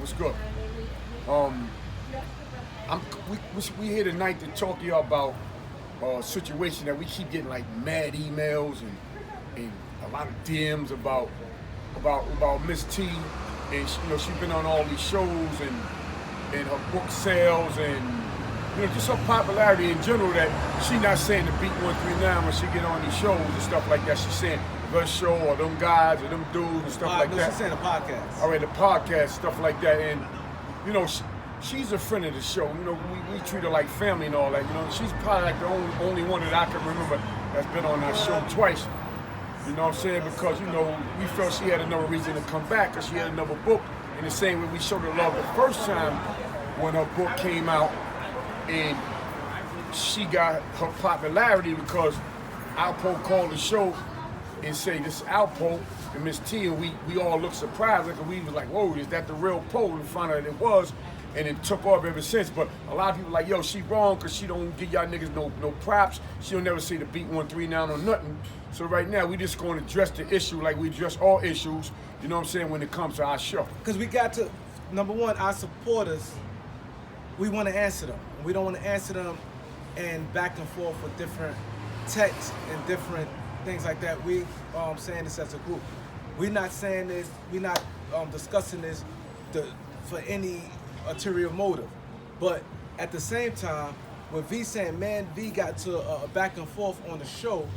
What's good? We here tonight to talk to y'all about a situation that we keep getting like mad emails and a lot of DMs about Miss T, and she's been on all these shows and her book sales and just her popularity in general, that she not saying to beat 139 when she get on these shows and stuff like that. She's saying her show or them guys or them dudes and stuff like that. She's saying a podcast. All right, the podcast, stuff like that. And, she's a friend of the show. We treat her like family and all that. She's probably like the only one that I can remember that's been on our show twice. You know what I'm saying? Because, we felt she had another reason to come back because she had another book. In the same way we showed her love the first time when her book came out, and she got her popularity because Alpo called the show and say, this is Alpo and Miss T, and we all looked surprised because we was like, whoa, is that the real Poe? And found out it was, and it took off ever since. But a lot of people like, yo, she wrong because she don't give y'all niggas no props. She don't never say to beat 139 or nothing. So right now we just going to address the issue like we address all issues, you know what I'm saying, when it comes to our show. Because we got to, number one, our supporters, we want to answer them. We don't want to answer them and back and forth with different texts and different things like that. We saying this as a group. We're not saying this, we're not discussing this for any ulterior motive. But at the same time, when V saying, man, V got to a back and forth on the show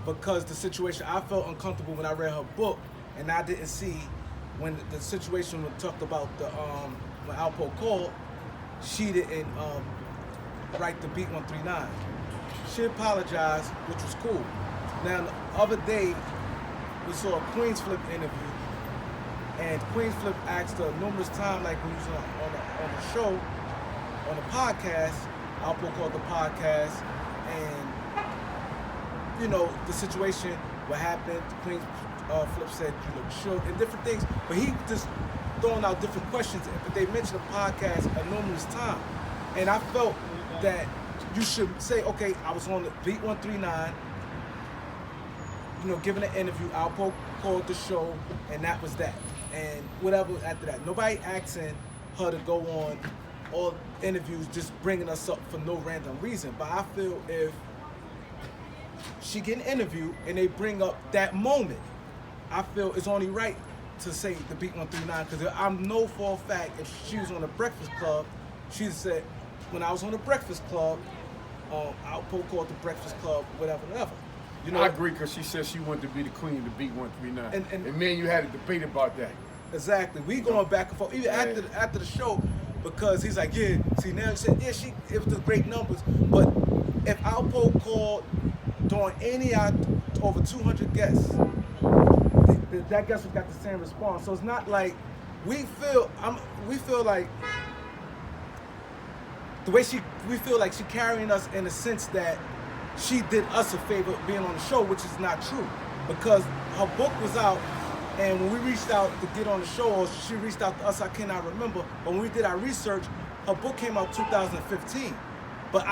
because the situation, I felt uncomfortable when I read her book, and I didn't see when the situation was talked about when Alpo called, she didn't write the beat 139. She apologized, which was cool. Now, the other day, we saw a Queensflip interview, and Queensflip asked her numerous times, like when he was on the show, on the podcast, Alpo called the podcast, and, the situation, what happened, Queensflip said, you look shook, and different things, but he just throwing out different questions, but they mentioned the podcast numerous times, and I felt that you should say, okay, I was on the beat 139, giving an interview, Alpo called the show, and that was that. And whatever after that. Nobody asking her to go on all interviews, just bringing us up for no random reason. But I feel if she get an interview and they bring up that moment, I feel it's only right to say the beat 139, because I know for a fact if she was on the Breakfast Club, she'd said, when I was on the Breakfast Club, Alpo called the Breakfast Club, whatever. I agree, because she said she wanted to be the queen to beat 139. And me and you had a debate about that. Exactly. We going back and forth, even after the show, because he's like, yeah, see, now he said, yeah, it was the great numbers. But if Alpo called during any over 200 guests, that guest got the same response. So it's not like we feel like the way we feel like she carrying us in the sense that she did us a favor being on the show, which is not true, because her book was out, and when we reached out to get on the show, or she reached out to us, I cannot remember, but when we did our research, her book came out 2015, but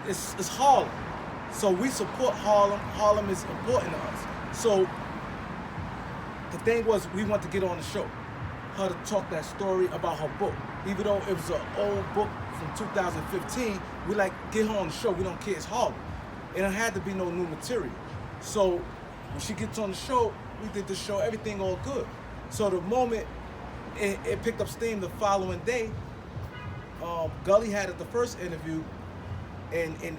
it's Harlem, so we support Harlem. Harlem is important to us. So the thing was, we want to get on the show, her to talk that story about her book, even though it was an old book from 2015, we like, get her on the show, we don't care, it's Harlem. And it had to be no new material. So when she gets on the show, we did the show, everything all good. So the moment it picked up steam the following day, Gully had it the first interview, and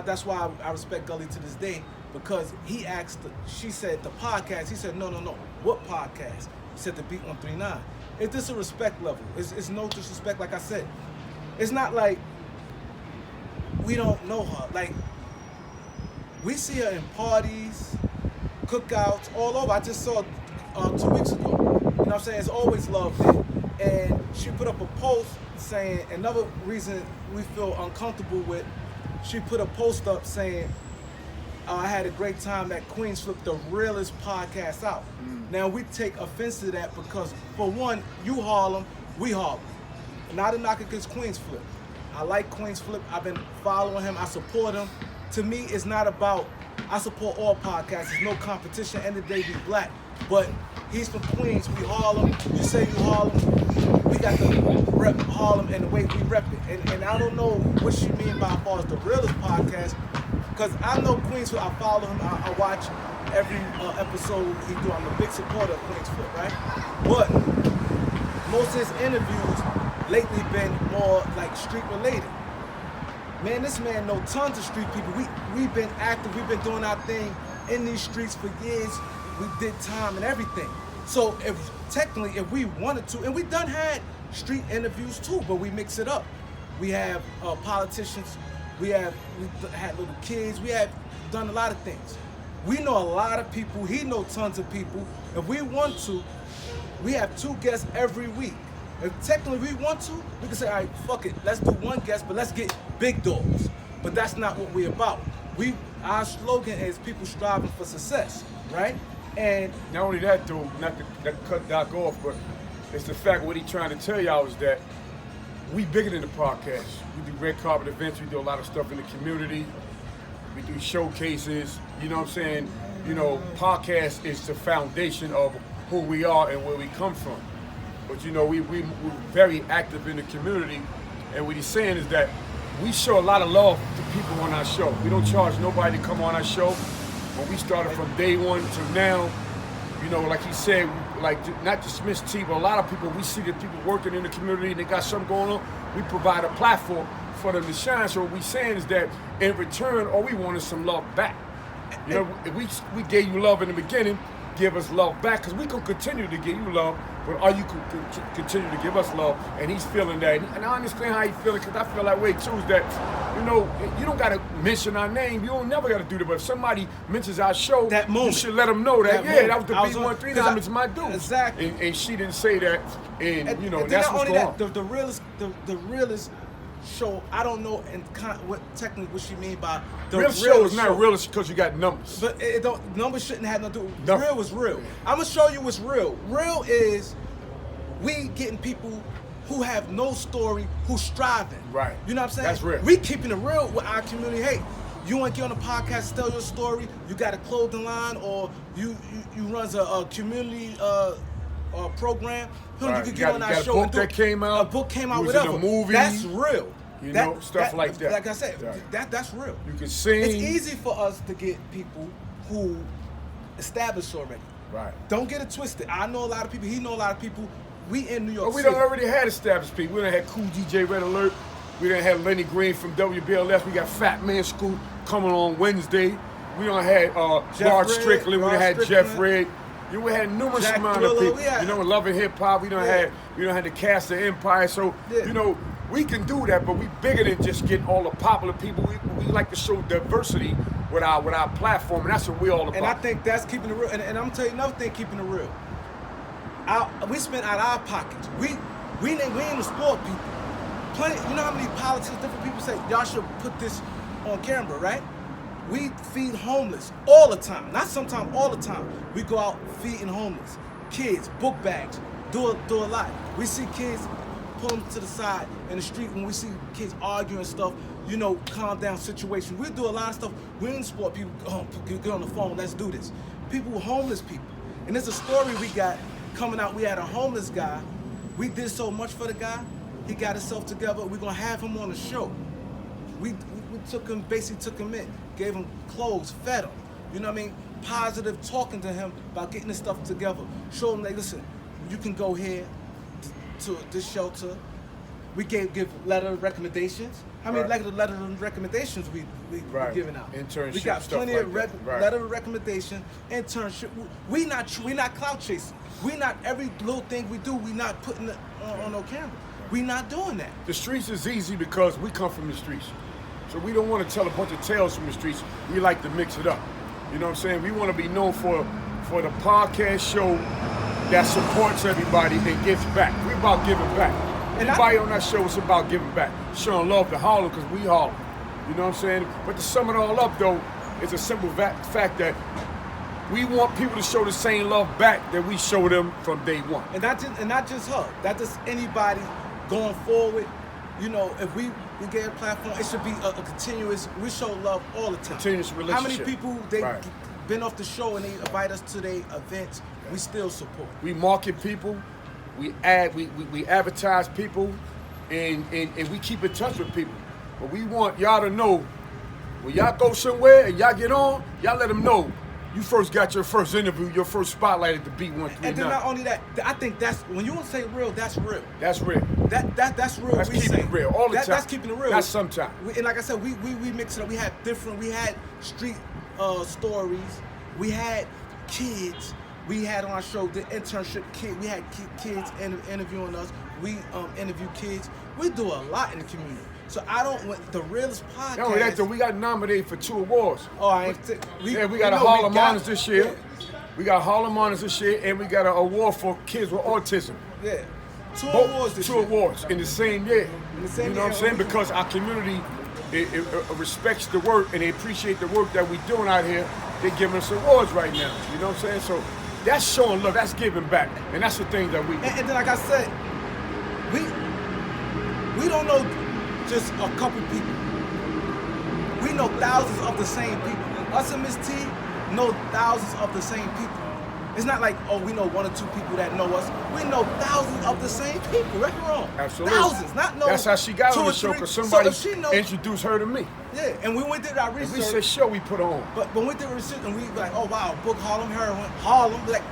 that's why I respect Gully to this day, because he asked, she said the podcast, he said, no, what podcast? He said the beat 139. It's just a respect level. It's no disrespect, like I said. It's not like we don't know her. Like, we see her in parties, cookouts, all over. I just saw 2 weeks ago. You know what I'm saying? It's always love there. And she put up a post saying, another reason we feel uncomfortable with, she put a post up saying, I had a great time at Queensflip, the realest podcast out. Now, we take offense to that because, for one, you Harlem, we Harlem. Not a knock against Queensflip. I like Queensflip. I've been following him. I support him. To me, it's not about, I support all podcasts. There's no competition. End of the day, we black. But he's from Queens. We Harlem. You say you Harlem. we got to rep Harlem and the way we rep it. And I don't know what you mean by as far as the realest podcast, because I know Queensflip. I follow him. I watch every episode he do. I'm a big supporter of Queensflip, right? But most of his interviews lately been more like street related. Man, this man know tons of street people. We've been active. We've been doing our thing in these streets for years. We did time and everything. So if we wanted to, and we done had street interviews too, but we mix it up. We have politicians. We had little kids. We have done a lot of things. We know a lot of people. He know tons of people. If we want to, we have 2 guests every week. If technically we want to, we can say, all right, fuck it, let's do 1 guest, but let's get big dogs. But that's not what we're about. Our slogan is people striving for success, right? And not only that, though, not to cut Doc off, but it's the fact what he's trying to tell y'all is that we bigger than the podcast. We do red carpet events. We do a lot of stuff in the community. We do showcases. You know what I'm saying? You know, podcast is the foundation of who we are and where we come from. But you know, we're very active in the community, and what he's saying is that we show a lot of love to people on our show. We don't charge nobody to come on our show. When we started from day one to now, you know, like he said, like not dismiss T, but a lot of people, we see that people working in the community and they got something going on, we provide a platform for them to shine. So what we're saying is that in return, all we want is some love back. You know, if we gave you love in the beginning, give us love back, because we can continue to give you love, but are you continue to give us love? And he's feeling that, and I understand how he's feeling, because I feel that way too, is that, you know, you don't got to mention our name, you don't never got to do that, but if somebody mentions our show, that moment, you should let them know that, yeah, that was the B13 time, it's my dude. Exactly. And she didn't say that, and you know, and that's what's going on. The realest show, I don't know what she mean by the real show is not real because you got numbers. But numbers shouldn't have nothing to do with it. Real is real. I'm gonna show you what's real. Real is we getting people who have no story, who's striving. Right. You know what I'm saying? That's real. We keeping it real with our community. Hey, you want to get on a podcast, tell your story, you got a clothing line, or you runs a community program. Right. You could get on our show. A book came out, whatever. In a movie. That's real. You know, stuff like that. Like I said, that's real. You can sing. It's easy for us to get people who established already. Right. Don't get it twisted. I know a lot of people. He know a lot of people. We in New York But we City. done already had established people. We done had Cool DJ Red Alert. We done had Lenny Green from WBLS. We got Fat Man Scoop coming on Wednesday. We done had Rod Strickland. We done had Jeff Red. We had numerous amount of people. You know, Love and Hip Hop. We done had the cast of Empire. So you know, we can do that, but we bigger than just getting all the popular people. We like to show diversity with our platform, and that's what we're all about. And I think that's keeping it real. And I'm gonna tell you another thing, keeping it real. We spent out our pockets. We ain't the sport people. Plenty, you know how many politics, different people say, y'all should put this on camera, right? We feed homeless all the time. Not sometimes, all the time. We go out feeding homeless. Kids, book bags, do a lot. We see kids pull them to the side in the street when we see kids arguing stuff, you know, calm down situation. We do a lot of stuff. We in sport people, get on the phone, let's do this. People, homeless people. And there's a story we got coming out. We had a homeless guy. We did so much for the guy. He got himself together. We're gonna have him on the show. We basically took him in, gave him clothes, fed him. You know what I mean? Positive, talking to him about getting this stuff together. Show him, like, listen, you can go here to this shelter. We give letter of recommendations. How many letter of recommendations we giving out? Internship, we got plenty of letter of recommendation, internship. We not clout chasing. We not every little thing we do. We not putting it on no camera. We not doing that. The streets is easy because we come from the streets. So we don't want to tell a bunch of tales from the streets. We like to mix it up. You know what I'm saying? We want to be known for the podcast show that supports everybody and gives back. We about giving back. Everybody on that show is about giving back. Showing love to Harlem because we Harlem. You know what I'm saying? But to sum it all up though, it's a simple fact that we want people to show the same love back that we show them from day one. And not just her. That just anybody going forward. You know, if we get a platform, it should be a continuous. We show love all the time. Continuous relationship. How many people been off the show and they invite us to their events? We still support. We market people. we advertise people, and we keep in touch with people. But we want y'all to know, when y'all go somewhere and y'all get on, y'all let them know you first got your first interview, your first spotlight at the B139. And then not only that, I think that's, when you want to say real, that's real. That's real. That's real. That's keeping it real all the time. That's keeping it real. That's sometimes. And like I said, we mix it up. We had street stories. We had kids. We had on our show the internship kid. We had kids interviewing us. We interview kids. We do a lot in the community. So I don't want the realest podcast. No, that we got nominated for 2 awards. Oh, we got a Harlem Honors this year. Yeah. We got Harlem Honors this year, and we got an award for kids with autism. Yeah, 2 awards this year. 2 awards in the same year. In the same you know what I'm saying? Because our community it respects the work, and they appreciate the work that we're doing out here. They're giving us awards right now. You know what I'm saying? So that's showing love. That's giving back, and that's the thing that we do. And then, like I said, we don't know just a couple people. We know thousands of the same people. Us and Miss T know thousands of the same people. It's not like, oh, we know 1 or 2 people that know us. We know thousands of the same people, right or wrong? Absolutely. Thousands, not no. That's how she got on the show, because somebody introduced her to me. Yeah, and we went did our research. And we said, sure, we put her on. But when we did research, and we like, oh wow, book Harlem Heroin, Harlem. Like,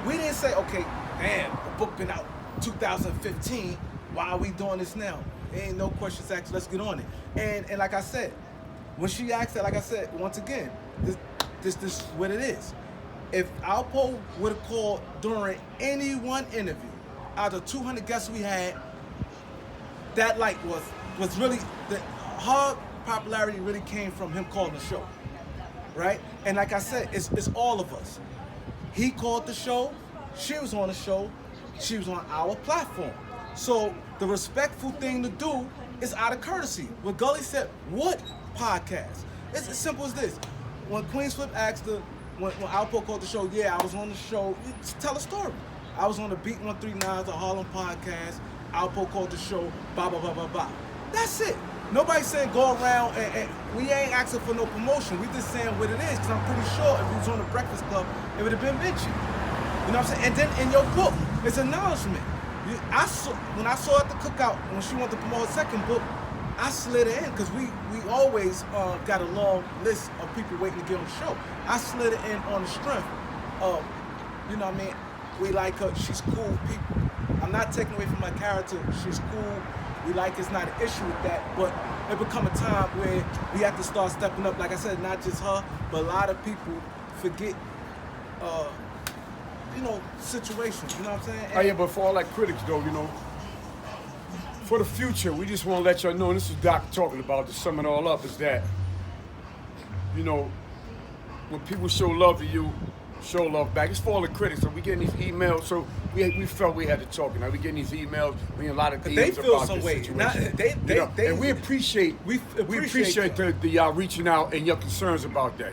we didn't say, okay, damn, the book been out 2015. Why are we doing this now? Ain't no questions asked. Let's get on it. And like I said, when she asked that, like I said, once again, this is what it is. If Alpo would have called during any one interview, out of 200 guests we had, that like was really her popularity really came from him calling the show, right? And like I said, it's all of us. He called the show. She was on the show. She was on our platform. So the respectful thing to do is out of courtesy. When Gully said, what podcast? It's as simple as this. When Queensflip asked when Alpo called the show, yeah, I was on the show, tell a story. I was on the Beat 139, the Harlem podcast. Alpo called the show, blah, blah, blah, blah, blah. That's it. Nobody's saying go around and we ain't asking for no promotion. We just saying what it is, because I'm pretty sure if it was on the Breakfast Club, it would have been mentioned. You know what I'm saying? And then in your book, it's acknowledgement. When I saw at the cookout, when she wanted to promote her second book, I slid it in, because we always got a long list of people waiting to get on the show. I slid it in on the strength of, you know what I mean, we like her, she's cool people. I'm not taking away from my character, she's cool, we like it's not an issue with that, but it become a time where we have to start stepping up, like I said, not just her, but a lot of people forget situations, you know what I'm saying? Oh yeah, but for all that critics though, for the future, we just want to let y'all know, and this is Doc talking about, to sum it all up, is that, when people show love to you, show love back. It's for all the critics. So we getting these emails, so we felt we had to talk. We getting these emails, we getting a lot of DMs they feel about some this way. situation. And we appreciate the y'all reaching out and your concerns about that.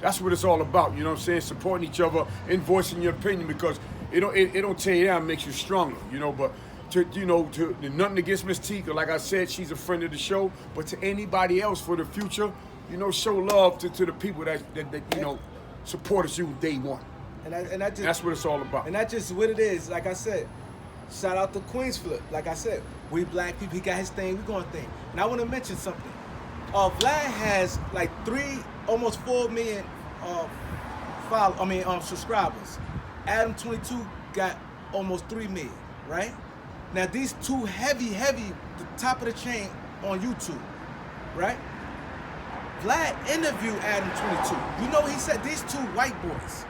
That's what it's all about. You know what I'm saying? Supporting each other and voicing your opinion, because it don't tear you down, it makes you stronger. But to nothing against Miss T, like I said, she's a friend of the show. But to anybody else for the future, show love to the people that support us you day one. And that's what it's all about. And that's just what it is. Like I said, shout out to Queensflip. Like I said, we black people, he got his thing, we going thing. And I want to mention something. Vlad has like almost 4 million subscribers. Adam 22 got almost 3 million, right? Now these two heavy, the top of the chain on YouTube, right? Vlad interviewed Adam 22. You know what he said? These 2 white boys,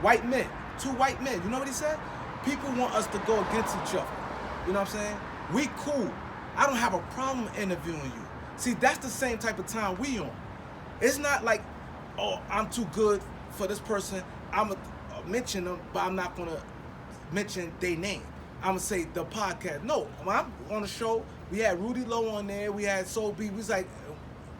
white men, 2 white men. You know what he said? People want us to go against each other. You know what I'm saying? We cool. I don't have a problem interviewing you. See, that's the same type of time we on. It's not like, oh, I'm too good for this person. I'm going to mention them, but I'm not going to mention their name. I'm going to say the podcast. No, when I'm on the show, we had Rudy Lowe on there. We had Soul B. We was like,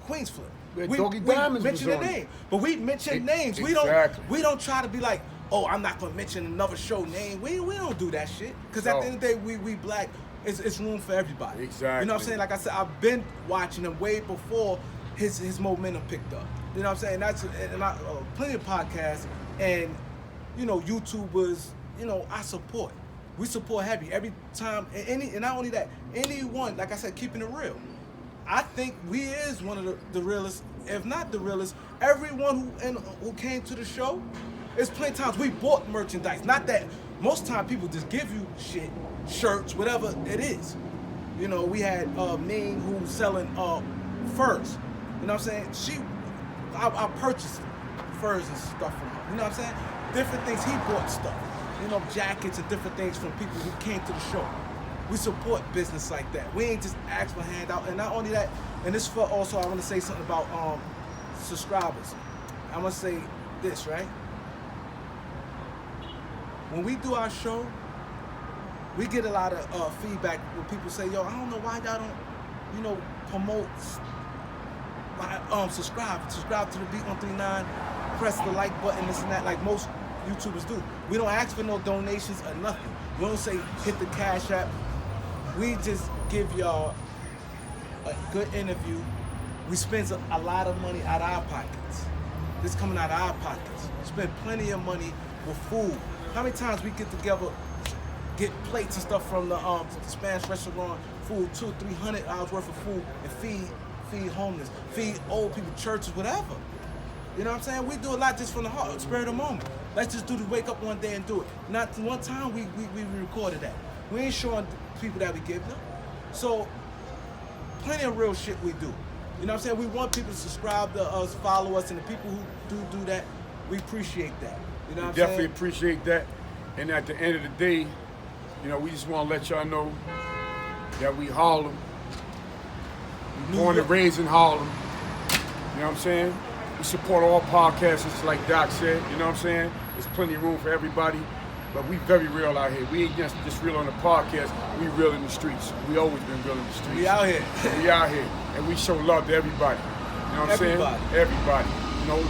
Queensflip. Doggie Diamonds mention the name, but we mention names. Exactly. We don't try to be like, oh, I'm not gonna mention another show name. We don't do that shit. Because at the end of the day, we black. It's room for everybody. Exactly. You know what I'm saying? Like I said, I've been watching him way before his momentum picked up. You know what I'm saying? Plenty of podcasts and YouTubers. I support. We support heavy every time. And not only that, anyone, like I said, keeping it real. I think we is one of the realest, if not the realest. Everyone who came to the show, it's plenty of times we bought merchandise. Not that most time people just give you shit, shirts, whatever it is. You know, we had Ming who was selling furs. You know what I'm saying? I purchased furs and stuff from her. You know what I'm saying? Different things. He bought stuff. You know, jackets and different things from people who came to the show. We support business like that. We ain't just ask for a handout. And not only that, and this for also, I want to say something about subscribers. I want to say this, right? When we do our show, we get a lot of feedback where people say, yo, I don't know why y'all don't, you know, promote, subscribe to the Beat 139, press the like button, this and that, like most YouTubers do. We don't ask for no donations or nothing. We don't say hit the Cash App. We just give y'all a good interview. We spend a lot of money out of our pockets. This coming out of our pockets. Spend plenty of money with food. How many times we get together, get plates and stuff from the Spanish restaurant, food, $200-300 worth of food, and feed homeless, feed old people, churches, whatever. You know what I'm saying? We do a lot just from the heart, spur of the moment. Let's just wake up one day and do it. Not one time we recorded that. We ain't showing people that we give them. So, plenty of real shit we do. You know what I'm saying? We want people to subscribe to us, follow us, and the people who do that, we appreciate that. You know what I'm saying? Definitely appreciate that. And at the end of the day, you know, we just want to let y'all know that we Harlem. Born and raised in Harlem. You know what I'm saying? We support all podcasters, like Doc said. You know what I'm saying? There's plenty of room for everybody. But we very real out here. We ain't just real on the podcast. We real in the streets. We always been real in the streets. We out here. We out here. And we show love to everybody. You know what I'm saying? Everybody. You know,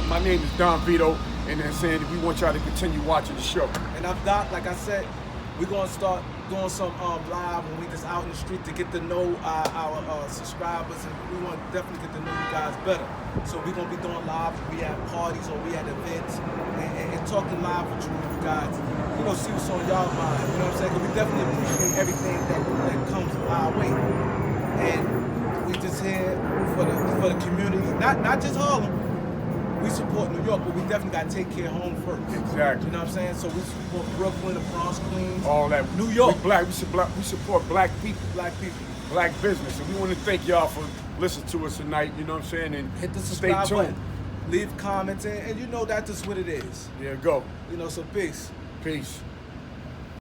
my name is Don Vito. And then saying we want y'all to continue watching the show. And I'm Doc, like I said, we're going to start doing some live when we just out in the street to get to know our subscribers, and we want to definitely get to know you guys better. So we're going to be doing live. We at parties or we at events and talking live with you guys. You know, see what's on y'all mind. You know what I'm saying? 'Cause we definitely appreciate everything that comes our way. And we just here for the community, not just Harlem. We support New York, but we definitely got to take care of home first. Exactly. You know what I'm saying? So we support Brooklyn, the Bronx, Queens. All that. New York. We support black people. Black people. Black business. And we want to thank y'all for listening to us tonight, you know what I'm saying? And hit the stay subscribe tuned. button. Leave comments, and you know that's just what it is. There you go. You know, so peace. Peace.